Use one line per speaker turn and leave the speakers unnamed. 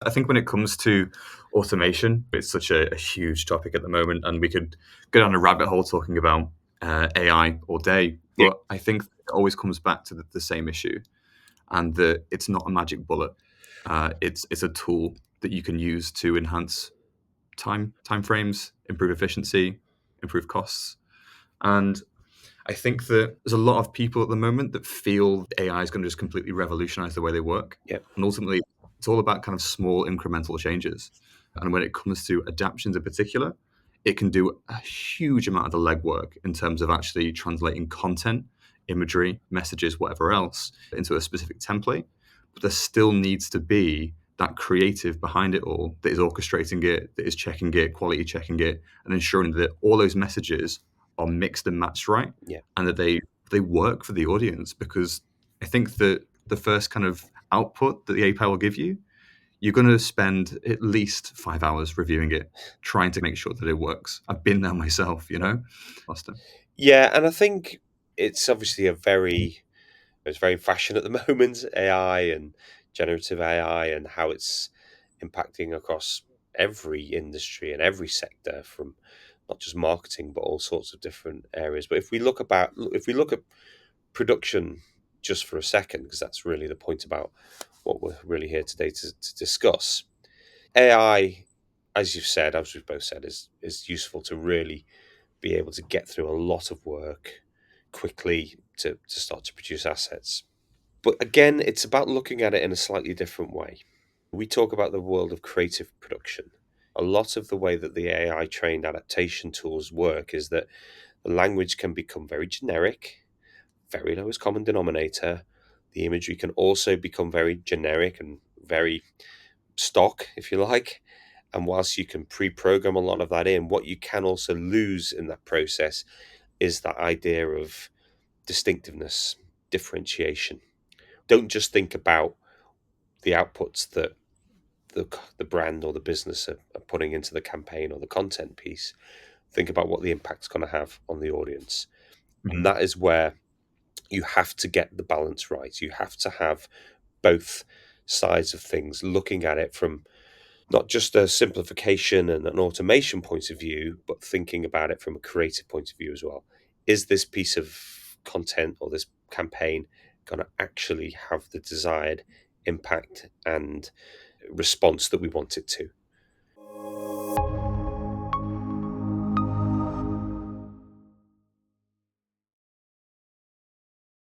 I think when it comes to automation, it's such a huge topic at the moment, and we could go down a rabbit hole talking about AI all day.
Yeah.
But I think it always comes back to the same issue, and that it's not a magic bullet. It's a tool that you can use to enhance time frames, improve efficiency, improve costs, and I think that there's a lot of people at the moment that feel AI is going to just completely revolutionize the way they work.
Yeah.
And ultimately, it's all about kind of small incremental changes. And when it comes to adaptions in particular, it can do a huge amount of the legwork in terms of actually translating content, imagery, messages, whatever else into a specific template. But there still needs to be that creative behind it all that is orchestrating it, that is checking it, quality checking it, and ensuring that all those messages are mixed and matched right,
Yeah.
and that they work for the audience. Because I think that the first kind of output that the API will give you, you're going to spend at least 5 hours reviewing it, trying to make sure that it works. I've been there myself, Austin.
Yeah, and I think it's obviously it's very in fashion at the moment, AI and generative AI and how it's impacting across every industry and every sector, from not just marketing but all sorts of different areas. But if we look at production just for a second, because that's really the point about what we're really here today to discuss. AI, as you've said, as we've both said, is useful to really be able to get through a lot of work quickly to start to produce assets. But again, it's about looking at it in a slightly different way. We talk about the world of creative production. A lot of the way that the AI trained adaptation tools work is that the language can become very generic, very lowest common denominator. The imagery can also become very generic and very stock, if you like. And whilst you can pre-program a lot of that in, what you can also lose in that process is that idea of distinctiveness, differentiation. Don't just think about the outputs that the brand or the business are putting into the campaign or the content piece. Think about what the impact's going to have on the audience. And
Mhm.
that is where you have to get the balance right. You have to have both sides of things, looking at it from not just a simplification and an automation point of view, but thinking about it from a creative point of view as well. Is this piece of content or this campaign going to actually have the desired impact and response that we want it to?